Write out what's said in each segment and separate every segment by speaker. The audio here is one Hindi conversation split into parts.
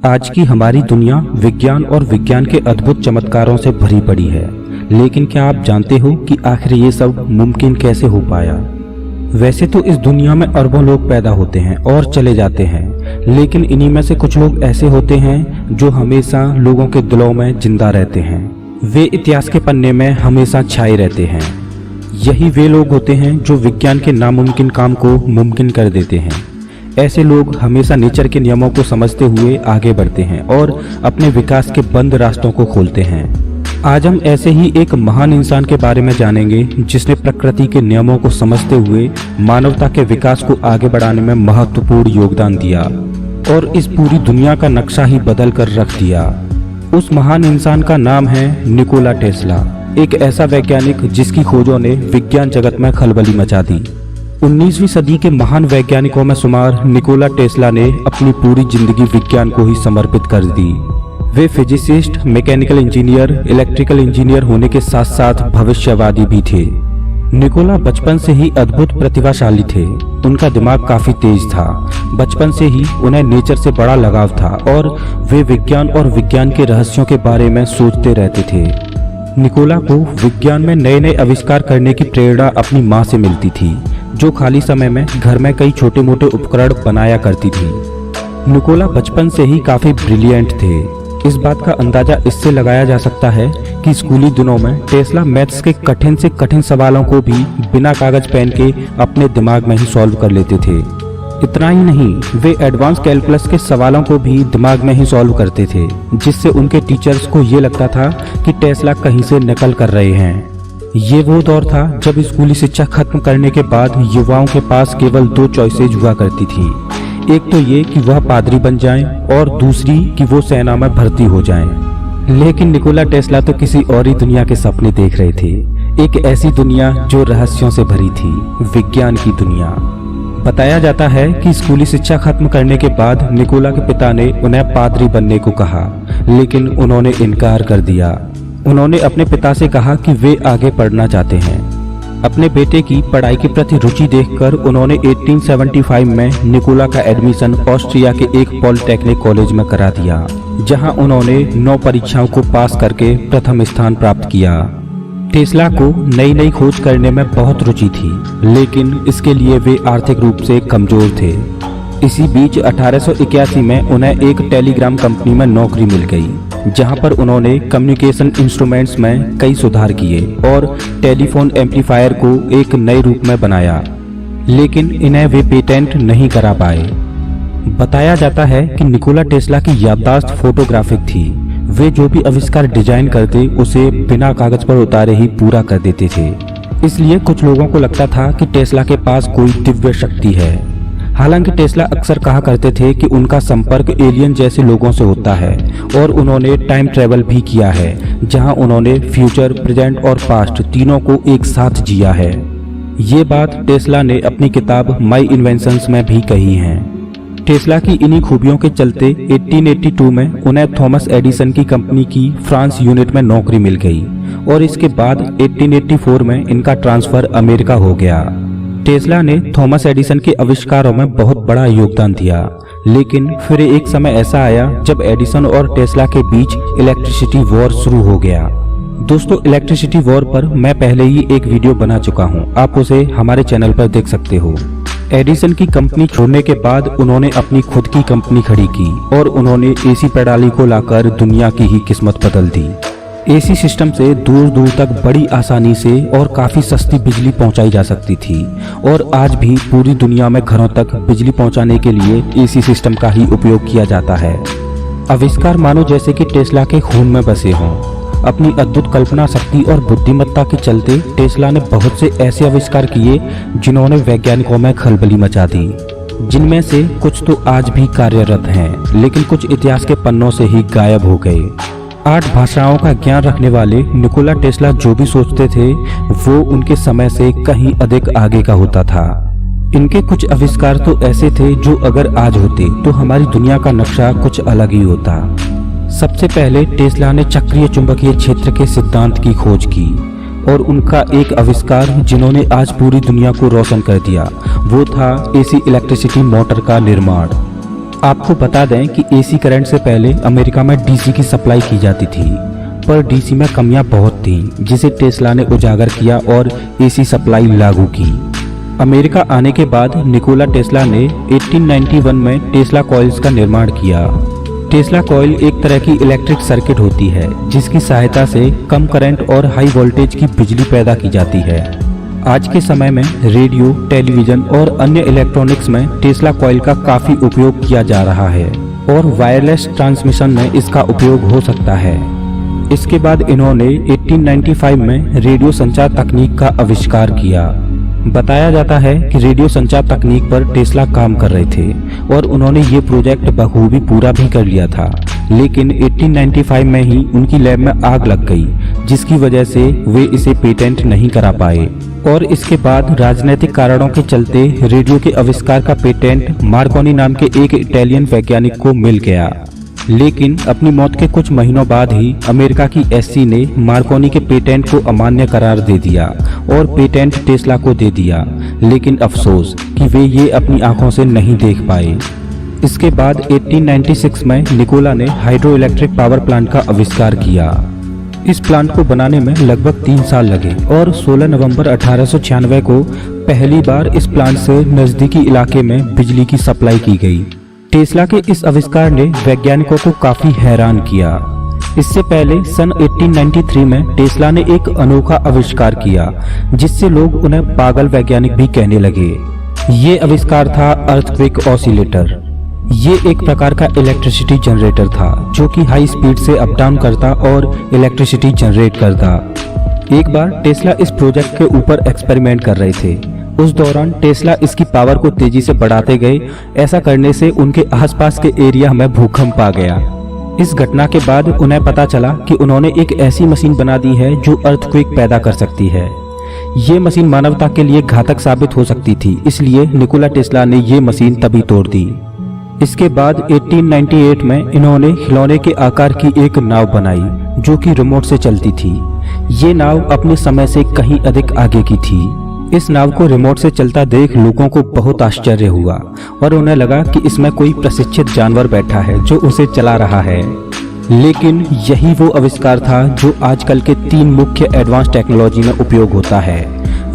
Speaker 1: आज की हमारी दुनिया विज्ञान और विज्ञान के अद्भुत चमत्कारों से भरी पड़ी है, लेकिन क्या आप जानते हो कि आखिर ये सब मुमकिन कैसे हो पाया? वैसे तो इस दुनिया में अरबों लोग पैदा होते हैं और चले जाते हैं, लेकिन इन्हीं में से कुछ लोग ऐसे होते हैं जो हमेशा लोगों के दिलों में जिंदा रहते हैं। वे इतिहास के पन्ने में हमेशा छाए रहते हैं। यही वे लोग होते हैं जो विज्ञान के नामुमकिन काम को मुमकिन कर देते हैं। ऐसे लोग हमेशा नेचर के नियमों को समझते हुए आगे बढ़ते हैं और अपने विकास के बंद रास्तों को खोलते हैं। आज हम ऐसे ही एक महान इंसान के बारे में जानेंगे जिसने प्रकृति के नियमों को समझते हुए मानवता के विकास को आगे बढ़ाने में महत्वपूर्ण योगदान दिया और इस पूरी दुनिया का नक्शा ही बदल कर रख दिया। उस महान इंसान का नाम है निकोला टेस्ला, एक ऐसा वैज्ञानिक जिसकी खोजों ने विज्ञान जगत में खलबली मचा दी। 19वीं सदी के महान वैज्ञानिकों में शुमार निकोला टेस्ला ने अपनी पूरी जिंदगी विज्ञान को ही समर्पित कर दी। वे physicist, mechanical engineer, electrical engineer होने के साथ साथ भविष्यवादी भी थे। निकोला बचपन से ही अद्भुत प्रतिभाशाली थे। उनका दिमाग काफी तेज था। बचपन से ही उन्हें नेचर से बड़ा लगाव था और वे विज्ञान और विज्ञान के रहस्यों के बारे में सोचते रहते थे। निकोला को विज्ञान में नए नए आविष्कार करने की प्रेरणा अपनी माँ से मिलती थी, जो खाली समय में घर में कई छोटे मोटे उपकरण बनाया करती थी। निकोला बचपन से ही काफी ब्रिलियंट थे। इस बात का अंदाजा इससे लगाया जा सकता है कि स्कूली दिनों में टेस्ला मैथ्स के कठिन से कठिन सवालों को भी बिना कागज पेन के अपने दिमाग में ही सॉल्व कर लेते थे। इतना ही नहीं, वे एडवांस कैलकुलस के सवालों को भी दिमाग में ही सॉल्व करते थे, जिससे उनके टीचर्स को ये लगता था कि टेस्ला कहीं से नकल कर रहे हैं। ये वो दौर था जब स्कूली शिक्षा खत्म करने के बाद युवाओं के पास केवल दो चॉइसेज हुआ करती थी। एक तो ये कि वह पादरी बन जाएं और दूसरी कि वो सेना में भर्ती हो जाएं। लेकिन निकोला टेस्ला तो किसी और ही दुनिया के सपने देख रहे थे, एक ऐसी दुनिया जो रहस्यों से भरी थी, विज्ञान की दुनिया। बताया जाता है कि स्कूली शिक्षा खत्म करने के बाद निकोला के पिता ने उन्हें पादरी बनने को कहा, लेकिन उन्होंने इनकार कर दिया। उन्होंने अपने पिता से कहा कि वे आगे पढ़ना चाहते हैं। अपने बेटे की पढ़ाई के प्रति रुचि देखकर उन्होंने 1875 में निकोला का एडमिशन ऑस्ट्रिया के एक पॉलिटेक्निक कॉलेज में करा दिया, जहां उन्होंने 9 परीक्षाओं को पास करके प्रथम स्थान प्राप्त किया। टेस्ला को नई नई खोज करने में बहुत रुचि थी, लेकिन इसके लिए वे आर्थिक रूप से कमजोर थे। इसी बीच 1881 में उन्हें एक टेलीग्राम कंपनी में नौकरी मिल गई, जहां पर उन्होंने कम्युनिकेशन इंस्ट्रूमेंट्स में कई सुधार किए और टेलीफोन एम्पलीफायर को एक नए रूप में बनाया, लेकिन इन्हें वे पेटेंट नहीं करा पाए। बताया जाता है कि निकोला टेस्ला की याददाश्त फोटोग्राफिक थी। वे जो भी आविष्कार डिजाइन करते उसे बिना कागज पर उतारे ही पूरा कर देते थे। इसलिए कुछ लोगों को लगता था कि टेस्ला के पास कोई दिव्य शक्ति है। हालांकि टेस्ला अक्सर कहा करते थे कि उनका संपर्क एलियन जैसे लोगों से होता है और उन्होंने टाइम ट्रेवल भी किया है, जहां उन्होंने फ्यूचर, प्रेजेंट और पास्ट तीनों को एक साथ जिया है। ये बात टेस्ला ने अपनी किताब माई इन्वेंशंस में भी कही है। टेस्ला की इन्हीं खूबियों के चलते 1882 में उन्हें थॉमस एडिसन की कंपनी की फ्रांस यूनिट में नौकरी मिल गई और इसके बाद 1884 में इनका ट्रांसफर अमेरिका हो गया। टेस्ला ने थॉमस एडिसन के आविष्कारों में बहुत बड़ा योगदान दिया, लेकिन फिर एक समय ऐसा आया जब एडिसन और टेस्ला के बीच इलेक्ट्रिसिटी वॉर शुरू हो गया। दोस्तों, इलेक्ट्रिसिटी वॉर पर मैं पहले ही एक वीडियो बना चुका हूं, आप उसे हमारे चैनल पर देख सकते हो। एडिसन की कंपनी छोड़ने के बाद उन्होंने अपनी खुद की कंपनी खड़ी की और उन्होंने एसी प्रणाली को लाकर दुनिया की ही किस्मत बदल दी। एसी सिस्टम से दूर दूर तक बड़ी आसानी से और काफ़ी सस्ती बिजली पहुंचाई जा सकती थी और आज भी पूरी दुनिया में घरों तक बिजली पहुंचाने के लिए एसी सिस्टम का ही उपयोग किया जाता है। आविष्कार मानो जैसे कि टेस्ला के खून में बसे हों। अपनी अद्भुत कल्पना शक्ति और बुद्धिमत्ता के चलते टेस्ला ने बहुत से ऐसे आविष्कार किए जिन्होंने वैज्ञानिकों में खलबली मचा दी, जिनमें से कुछ तो आज भी कार्यरत हैं, लेकिन कुछ इतिहास के पन्नों से ही गायब हो गए। 8 भाषाओं का ज्ञान रखने वाले निकोला टेस्ला जो भी सोचते थे वो उनके समय से कहीं अधिक आगे का होता था। इनके कुछ आविष्कार तो ऐसे थे जो अगर आज होते तो हमारी दुनिया का नक्शा कुछ अलग ही होता। सबसे पहले टेस्ला ने चक्रीय चुंबकीय क्षेत्र के सिद्धांत की खोज की और उनका एक आविष्कार जिन्होंने आज पूरी दुनिया को रोशन कर दिया वो था एसी इलेक्ट्रिसिटी मोटर का निर्माण। आपको बता दें कि एसी करंट से पहले अमेरिका में डीसी की सप्लाई की जाती थी, पर डीसी में कमियां बहुत थीं, जिसे टेस्ला ने उजागर किया और एसी सप्लाई लागू की। अमेरिका आने के बाद निकोला टेस्ला ने 1891 में टेस्ला कॉइल्स का निर्माण किया। टेस्ला कॉइल एक तरह की इलेक्ट्रिक सर्किट होती है जिसकी सहायता से कम करंट और हाई वोल्टेज की बिजली पैदा की जाती है। आज के समय में रेडियो, टेलीविजन और अन्य इलेक्ट्रॉनिक्स में टेस्ला कॉइल का काफी उपयोग किया जा रहा है और वायरलेस ट्रांसमिशन में इसका उपयोग हो सकता है। इसके बाद इन्होंने 1895 में रेडियो संचार तकनीक का आविष्कार किया। बताया जाता है कि रेडियो संचार तकनीक पर टेस्ला काम कर रहे थे और उन्होंने ये प्रोजेक्ट बखूबी पूरा भी कर लिया था, लेकिन 1895 में ही उनकी लैब में आग लग गई, जिसकी वजह से वे इसे पेटेंट नहीं करा पाए और इसके बाद राजनीतिक कारणों के चलते रेडियो के आविष्कार का पेटेंट मार्कोनी नाम के एक इटालियन वैज्ञानिक को मिल गया। लेकिन अपनी मौत के कुछ महीनों बाद ही अमेरिका की एससी ने मार्कोनी के पेटेंट को अमान्य करार दे दिया और पेटेंट टेस्ला को दे दिया, लेकिन अफसोस कि वे ये अपनी आंखों से नहीं देख पाए। इसके बाद 1896 में निकोला ने हाइड्रो इलेक्ट्रिक पावर प्लांट का आविष्कार किया। इस प्लांट को बनाने में लगभग 3 साल लगे और 16 नवंबर 1896 को पहली बार इस प्लांट से नजदीकी इलाके में बिजली की सप्लाई की गई। टेस्ला के इस आविष्कार ने वैज्ञानिकों को काफी हैरान किया। इससे पहले सन 1893 में टेस्ला ने एक अनोखा आविष्कार किया जिससे लोग उन्हें पागल वैज्ञानिक भी कहने लगे। ये आविष्कार था अर्थक्वेक ऑसिलेटर। ये एक प्रकार का इलेक्ट्रिसिटी जनरेटर था जो कि हाई स्पीड से अप डाउन करता और इलेक्ट्रिसिटी जनरेट करता। एक बार टेस्ला इस प्रोजेक्ट के ऊपर एक्सपेरिमेंट कर रहे थे। उस दौरान टेस्ला इसकी पावर को तेजी से बढ़ाते गए। ऐसा करने से उनके आसपास के एरिया में भूकंप आ गया। इस घटना के बाद उन्हें पता चला कि उन्होंने एक ऐसी मशीन बना दी है जो अर्थक्वेक पैदा कर सकती है। ये मशीन मानवता के लिए घातक साबित हो सकती थी, इसलिए निकोला टेस्ला ने ये मशीन तभी तोड़ दी। इसके बाद 1898 में इन्होंने खिलौने के आकार की एक नाव बनाई जो कि रिमोट से चलती थी। ये नाव अपने समय से कहीं अधिक आगे की थी। इस नाव को रिमोट से चलता देख लोगों को बहुत आश्चर्य हुआ और उन्हें लगा कि इसमें कोई प्रशिक्षित जानवर बैठा है जो उसे चला रहा है। लेकिन यही वो आविष्कार था जो आजकल के 3 मुख्य एडवांस टेक्नोलॉजी में उपयोग होता है: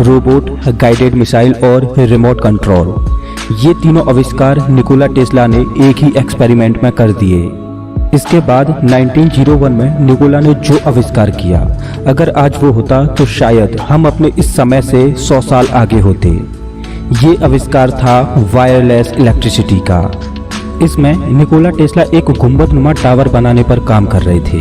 Speaker 1: रोबोट, गाइडेड मिसाइल और रिमोट कंट्रोल। ये तीनों आविष्कार निकोला टेस्ला ने एक ही एक्सपेरिमेंट में कर दिए। इसके बाद 1901 में निकोला ने जो आविष्कार किया, अगर आज वो होता तो शायद हम अपने इस समय से 100 साल आगे होते। ये आविष्कार था वायरलेस इलेक्ट्रिसिटी का। इसमें निकोला टेस्ला एक गुंबदनुमा टावर बनाने पर काम कर रहे थे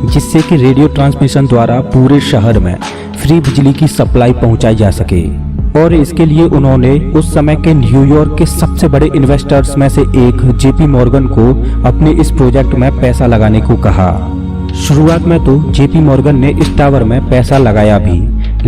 Speaker 1: जिससे कि रेडियो ट्रांसमिशन द्वारा पूरे शहर में फ्री बिजली की सप्लाई पहुंचाई जा सके। और इसके लिए उन्होंने उस समय के न्यूयॉर्क के सबसे बड़े इन्वेस्टर्स में से एक जेपी मॉर्गन को अपने इस प्रोजेक्ट में पैसा लगाने को कहा। शुरुआत में तो जेपी मॉर्गन ने इस टावर में पैसा लगाया भी,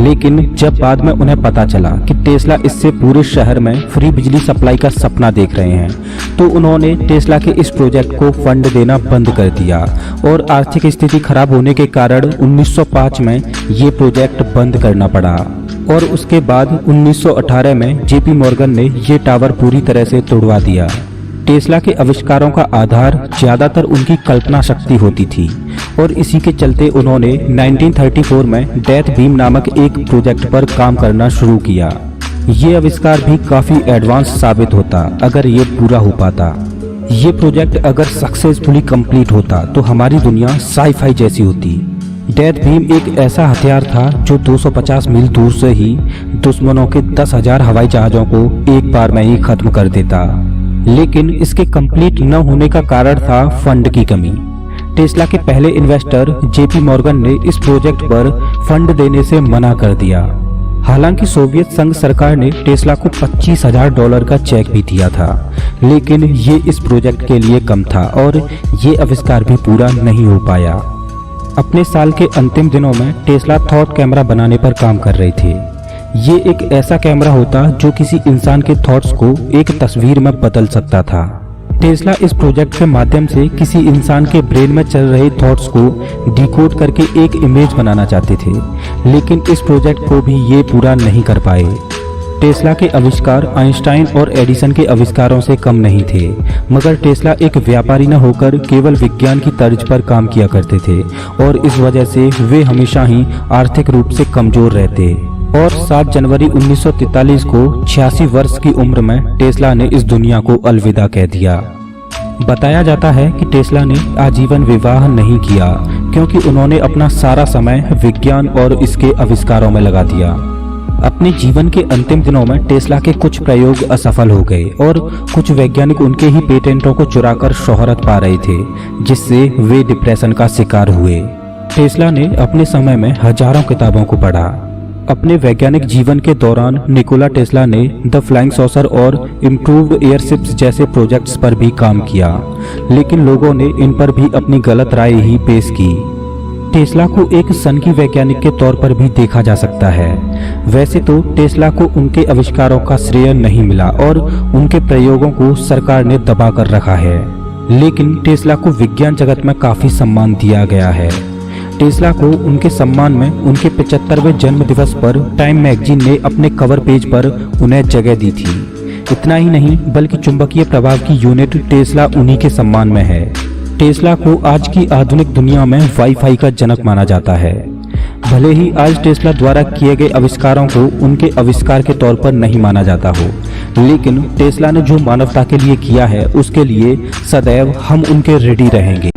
Speaker 1: लेकिन जब बाद में उन्हें पता चला कि टेस्ला इससे पूरे शहर में फ्री बिजली सप्लाई का सपना देख रहे हैं, तो उन्होंने टेस्ला के इस प्रोजेक्ट को फंड देना बंद कर दिया और आर्थिक स्थिति खराब होने के कारण 1905 में ये प्रोजेक्ट बंद करना पड़ा। और उसके बाद 1918 में जेपी मॉर्गन ने ये टावर पूरी तरह से तोड़वा दिया। टेस्ला के आविष्कारों का आधार ज्यादातर उनकी कल्पना शक्ति होती थी और इसी के चलते उन्होंने 1934 में डेथ बीम नामक एक प्रोजेक्ट पर काम करना शुरू किया। ये आविष्कार भी काफी एडवांस साबित होता अगर ये पूरा हो पाता। ये प्रोजेक्ट अगर सक्सेसफुली कंप्लीट होता तो हमारी दुनिया साई-फाई जैसी होती। डेथ बीम एक ऐसा हथियार था जो 250 मील दूर से ही दुश्मनों के 10,000 हवाई जहाजों को एक बार में ही खत्म कर देता। लेकिन इसके कंप्लीट न होने का कारण था फंड की कमी। टेस्ला के पहले इन्वेस्टर जेपी मॉर्गन ने इस प्रोजेक्ट पर फंड देने से मना कर दिया। हालांकि सोवियत संघ सरकार ने टेस्ला को $25,000 का चेक भी दिया था, लेकिन ये इस प्रोजेक्ट के लिए कम था और ये आविष्कार भी पूरा नहीं हो पाया। अपने साल के अंतिम दिनों में टेस्ला थॉट कैमरा बनाने पर काम कर रहे थे। ये एक ऐसा कैमरा होता जो किसी इंसान के थॉट्स को एक तस्वीर में बदल सकता था। टेस्ला इस प्रोजेक्ट के माध्यम से किसी इंसान के ब्रेन में चल रहे थॉट्स को डिकोड करके एक इमेज बनाना चाहते थे, लेकिन इस प्रोजेक्ट को भी ये पूरा नहीं कर पाए। टेस्ला के आविष्कार आइंस्टाइन और एडिसन के आविष्कारों से कम नहीं थे, मगर टेस्ला एक व्यापारी न होकर केवल विज्ञान की तर्ज पर काम किया करते थे और इस वजह से वे हमेशा ही आर्थिक रूप से कमजोर रहते। और 7 जनवरी 1943 को 86 वर्ष की उम्र में टेस्ला ने इस दुनिया को अलविदा कह दिया। बताया जाता है कि टेस्ला ने आजीवन विवाह नहीं किया क्योंकि उन्होंने अपना सारा समय विज्ञान और इसके आविष्कारों में लगा दिया। अपने जीवन के अंतिम दिनों में टेस्ला के कुछ प्रयोग असफल हो गए और कुछ वैज्ञानिक उनके ही पेटेंटों को चुराकर शोहरत पा रहे थे, जिससे वे डिप्रेशन का शिकार हुए। टेस्ला ने अपने समय में हजारों किताबों को पढ़ा। अपने वैज्ञानिक जीवन के दौरान निकोला टेस्ला ने द फ्लाइंग सॉसर और इम्प्रूव्ड एयरशिप्स जैसे प्रोजेक्ट्स पर भी काम किया, लेकिन लोगों ने इन पर भी अपनी गलत राय ही पेश की। टेस्ला को एक सनकी वैज्ञानिक के तौर पर भी देखा जा सकता है। वैसे तो टेस्ला को उनके आविष्कारों का श्रेय नहीं मिला और उनके प्रयोगों को सरकार ने दबा कर रखा है, लेकिन टेस्ला को विज्ञान जगत में काफी सम्मान दिया गया है। टेस्ला को उनके सम्मान में उनके 75वें जन्म दिवस पर टाइम मैगजीन ने अपने कवर पेज पर उन्हें जगह दी थी। इतना ही नहीं बल्कि चुंबकीय प्रभाव की यूनिट टेस्ला उन्हीं के सम्मान में है। टेस्ला को आज की आधुनिक दुनिया में वाईफाई का जनक माना जाता है। भले ही आज टेस्ला द्वारा किए गए आविष्कारों को उनके आविष्कार के तौर पर नहीं माना जाता हो, लेकिन टेस्ला ने जो मानवता के लिए किया है उसके लिए सदैव हम उनके रेडी रहेंगे।